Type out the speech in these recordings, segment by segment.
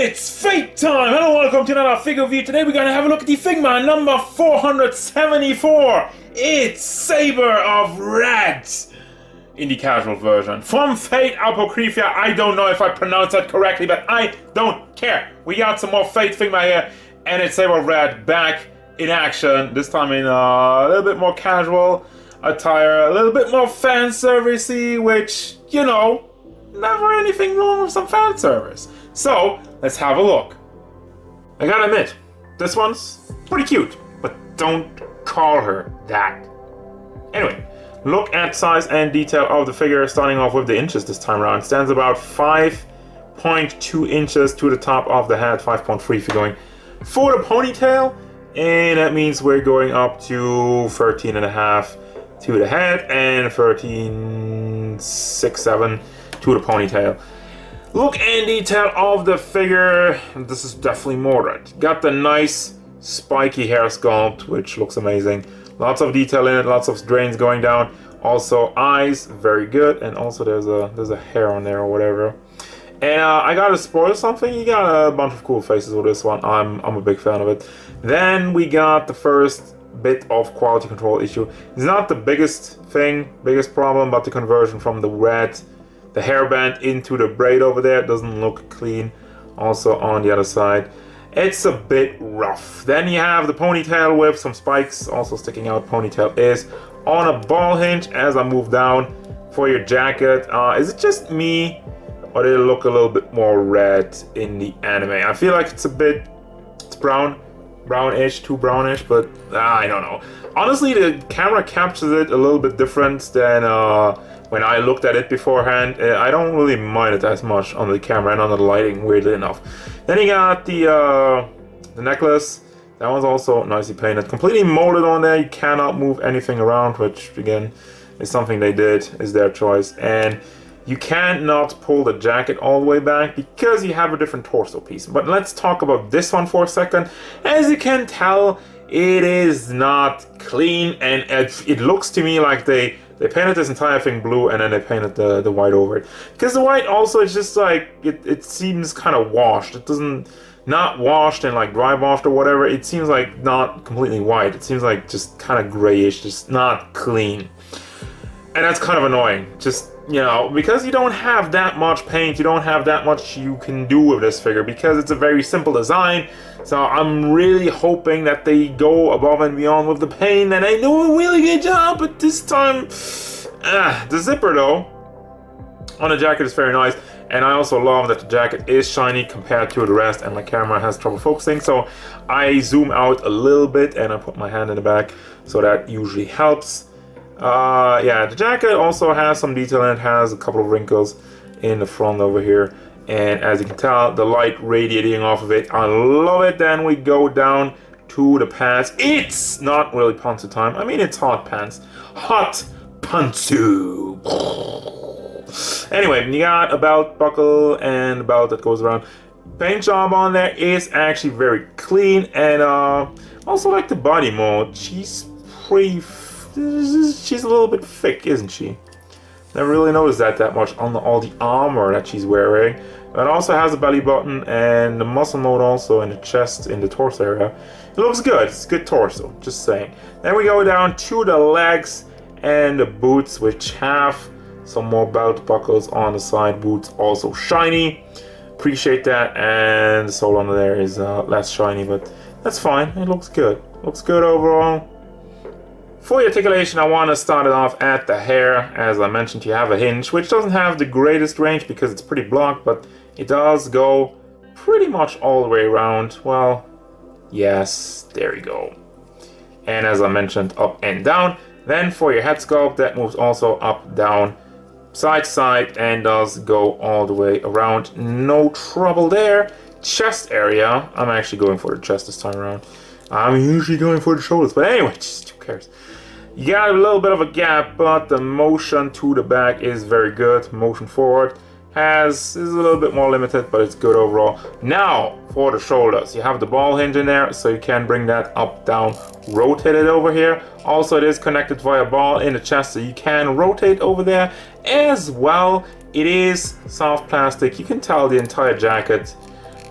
It's fate time! Hello, welcome to another figure review. Today we're going to have a look at the Figma number 474. It's Saber of Reds in the casual version. From Fate Apocrypha. I don't know if I pronounced that correctly, but I don't care. We got some more Fate Figma here, and it's Saber of Red back in action. This time in a little bit more casual attire, a little bit more fan servicey, which, you know, never anything wrong with some fan service. So, let's have a look. I gotta admit, this one's pretty cute, but don't call her that. Anyway, look at size and detail of the figure, starting off with the inches this time around. Stands about 5.2 inches to the top of the head, 5.3 if you're going for the ponytail, and that means we're going up to 13.5 to the head and 13.6-7 to the ponytail. Look and detail of the figure. This is definitely Mordred. Got the nice spiky hair sculpt, which looks amazing. Lots of detail in it, lots of drains going down. Also eyes, very good. And also there's a hair on there or whatever. And I gotta spoil something. You got a bunch of cool faces with this one. I'm a big fan of it. Then we got the first bit of quality control issue. It's not the biggest problem, but the conversion from the red, the hairband into the braid over there doesn't look clean. Also on the other side, it's a bit rough. Then you have the ponytail with some spikes also sticking out. Ponytail is on a ball hinge. As I move down for your jacket, is it just me, or did it look a little bit more red in the anime? I feel like it's brownish, too brownish, but I don't know. Honestly, the camera captures it a little bit different than when I looked at it beforehand. I don't really mind it as much on the camera and on the lighting, weirdly enough. Then you got the necklace. That one's also nicely painted, completely molded on there. You cannot move anything around, which again is something they did, is their choice. And you cannot pull the jacket all the way back because you have a different torso piece. But let's talk about this one for a second. As you can tell, it is not clean, and it looks to me like they painted this entire thing blue and then they painted the white over it. Because the white also is just like, it seems kind of washed. It doesn't, not washed and like dry washed or whatever. It seems like not completely white. It seems like just kind of grayish, just not clean. And that's kind of annoying. Just, you know, because you don't have that much paint, you don't have that much you can do with this figure because it's a very simple design. So I'm really hoping that they go above and beyond with the paint, and they do a really good job. But this time, the zipper though on the jacket is very nice, and I also love that the jacket is shiny compared to the rest, and my camera has trouble focusing, so I zoom out a little bit and I put my hand in the back, so that usually helps. Yeah, the jacket also has some detail in it. Has a couple of wrinkles in the front over here, and as you can tell, the light radiating off of it. I love it. Then we go down to the pants. It's not really pantsu time. I mean, it's hot pants. Hot pantsu. Anyway, you got a belt buckle and a belt that goes around. Paint job on there is actually very clean, and also like the body mold. She's pretty. She's a little bit thick, isn't she? Never really noticed that much on all the armor that she's wearing. It also has a belly button and the muscle mode also in the chest, in the torso area. It looks good. It's a good torso, just saying. Then we go down to the legs and the boots, which have some more belt buckles on the side. Boots also shiny. Appreciate that. And the sole under there is less shiny, but that's fine. It looks good. Looks good overall. For the articulation, I want to start it off at the hair. As I mentioned, you have a hinge, which doesn't have the greatest range because it's pretty blocked, but it does go pretty much all the way around. Well, yes, there you go. And as I mentioned, up and down. Then for your head sculpt, that moves also up, down, side to side, and does go all the way around. No trouble there. Chest area, I'm actually going for the chest this time around. I'm usually going for the shoulders, but anyway, just who cares? You got a little bit of a gap, but the motion to the back is very good. Motion forward is a little bit more limited, but it's good overall. Now for the shoulders, you have the ball hinge in there, so you can bring that up, down, rotate it over here. Also, it is connected via ball in the chest, so you can rotate over there as well. It is soft plastic. You can tell the entire jacket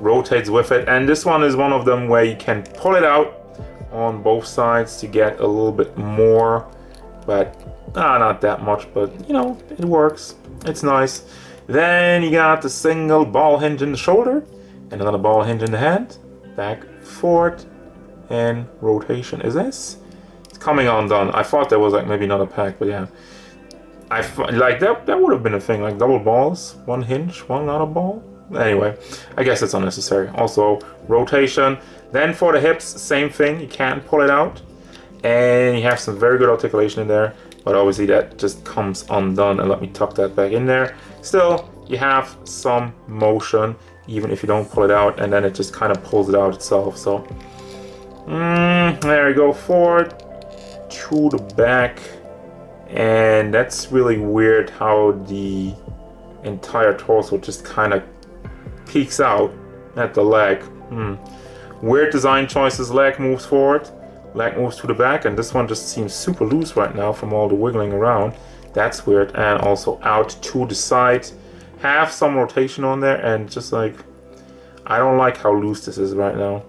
rotates with it. And this one is one of them where you can pull it out on both sides to get a little bit more, but not that much, but you know, it works. It's nice. Then you got the single ball hinge in the shoulder and another ball hinge in the hand. Back, forward, and rotation. Is this? It's coming undone. I thought there was like maybe another pack, but yeah. Like that would have been a thing, like double balls, one hinge, one other ball. Anyway, I guess it's unnecessary. Also, rotation. Then for the hips, same thing. You can't pull it out. And you have some very good articulation in there. But obviously that just comes undone. And let me tuck that back in there. Still, you have some motion, even if you don't pull it out. And then it just kind of pulls it out itself. So, there you go. Forward to the back. And that's really weird how the entire torso just kind of peeks out at the leg. Weird design choices. Leg moves forward, leg moves to the back, and this one just seems super loose right now from all the wiggling around. That's weird. And also out to the side. Have some rotation on there, and just like, I don't like how loose this is right now.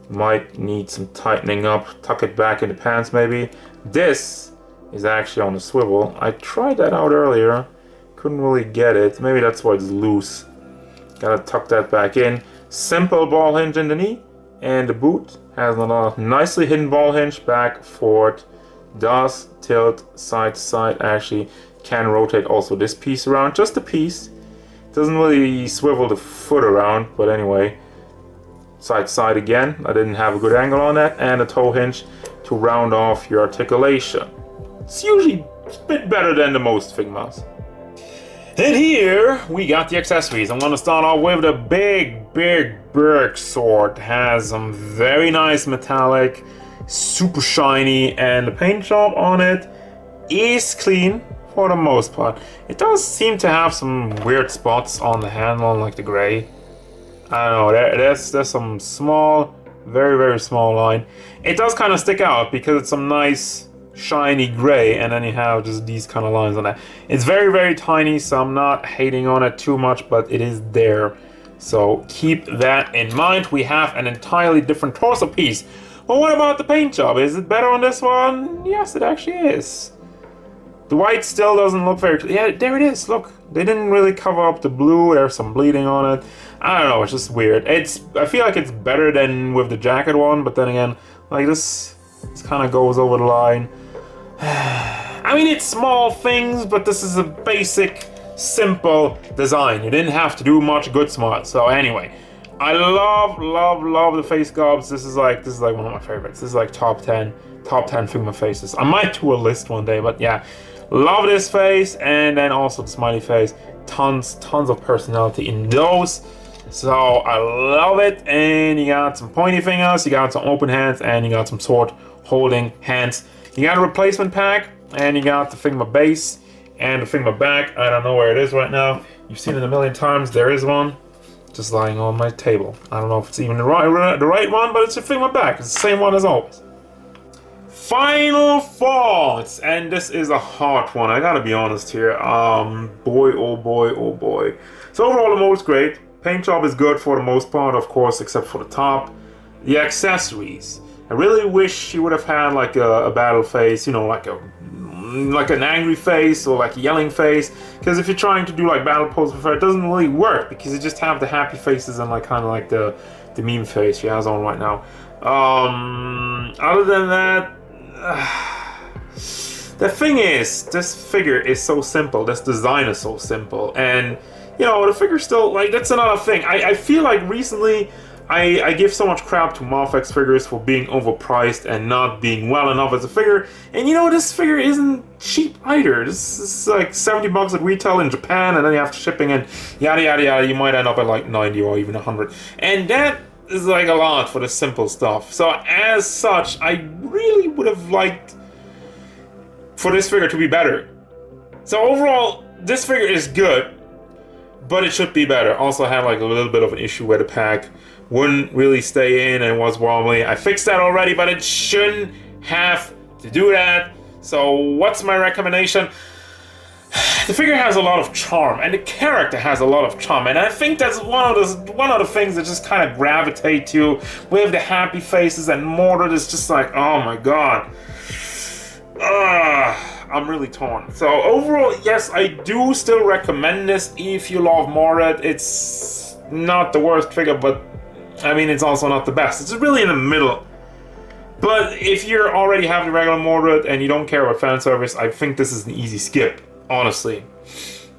Might need some tightening up. Tuck it back in the pants maybe. This is actually on a swivel. I tried that out earlier. Couldn't really get it. Maybe that's why it's loose. Gotta tuck that back in. Simple ball hinge in the knee. And the boot has a nicely hidden ball hinge. Back, forward. Does tilt side to side. Actually can rotate also this piece around. Just a piece. Doesn't really swivel the foot around. But anyway. Side to side again. I didn't have a good angle on that. And a toe hinge to round off your articulation. It's usually a bit better than the most Figmas. And here we got the accessories. I'm going to start off with the big sword. It has some very nice metallic, super shiny, and the paint job on it is clean for the most part. It does seem to have some weird spots on the handle, like the gray. I don't know, there's some small, very small line. It does kind of stick out because it's some nice shiny gray, and then you have just these kind of lines on that. It's very tiny, so I'm not hating on it too much, but it is there. So keep that in mind. We have an entirely different torso piece. Well, what about the paint job? Is it better on this one? Yes, it actually is. The white still doesn't look very clear. Yeah, there it is. Look, they didn't really cover up the blue. There's some bleeding on it. I don't know, it's just weird. I feel like it's better than with the jacket one, but then again, like this kind of goes over the line. I mean, it's small things, but this is a basic, simple design. You didn't have to do much good smart. So anyway, I love the face sculpts. This is like one of my favorites. This is like top 10 Figma faces. I might do a list one day, but yeah, love this face, and then also the smiley face. Tons of personality in those. So I love it. And you got some pointy fingers, you got some open hands, and you got some sword holding hands. You got a replacement pack, and you got the Figma base and the Figma back. I don't know where it is right now. You've seen it a million times. There is one just lying on my table. I don't know if it's even the right one, but it's a Figma back. It's the same one as always. Final thoughts, and this is a hard one. I gotta be honest here. Boy, oh boy. So overall, the mold's great. Paint job is good for the most part, of course, except for the top. The accessories. I really wish she would have had like a battle face, you know, like an angry face or like a yelling face. Because if you're trying to do like battle pose with her, it doesn't really work because you just have the happy faces and like kind of like the meme face she has on right now. Other than that, the thing is, this figure is so simple. This design is so simple, and you know the figure still like that's another thing. I feel like recently. I give so much crap to Mafex figures for being overpriced and not being well enough as a figure. And you know, this figure isn't cheap either. This is like 70 bucks at retail in Japan, and then you have shipping and yada yada. You might end up at like 90 or even 100. And that is like a lot for the simple stuff. So as such, I really would have liked for this figure to be better. So overall, this figure is good, but it should be better. Also had like a little bit of an issue where the pack wouldn't really stay in and was wobbly. I fixed that already, but it shouldn't have to do that. So what's my recommendation? the figure has a lot of charm, and the character has a lot of charm, and I think that's one of the things that just kind of gravitate to with the happy faces, and Mordred is just like, oh my god. I'm really torn. So overall, yes, I do still recommend this if you love Mordred. It's not the worst figure, but I mean, it's also not the best. It's really in the middle. But if you already have the regular Mordred and you don't care about fan service, I think this is an easy skip. Honestly,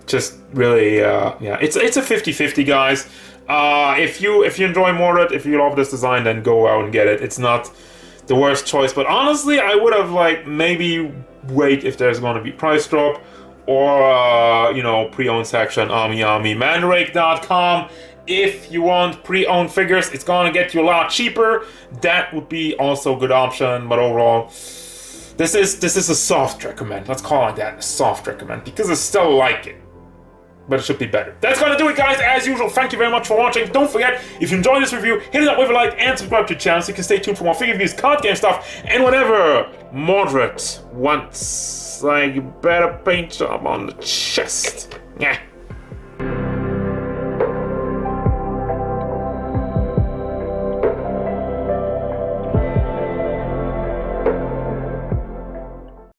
just really, yeah, it's a 50-50, guys. If you enjoy Mordred, if you love this design, then go out and get it. It's not the worst choice, but honestly, I would have like maybe wait if there's going to be price drop, or you know, pre-owned section, mandrake.com. If you want pre-owned figures, it's gonna get you a lot cheaper. That would be also a good option, but overall, this is a soft recommend. Let's call it that, a soft recommend, because I still like it, but it should be better. That's gonna do it, guys. As usual, thank you very much for watching. Don't forget, if you enjoyed this review, hit it up with a like and subscribe to the channel so you can stay tuned for more figure reviews, card game stuff, and whatever Mordred wants. Like, better paint job on the chest. Yeah.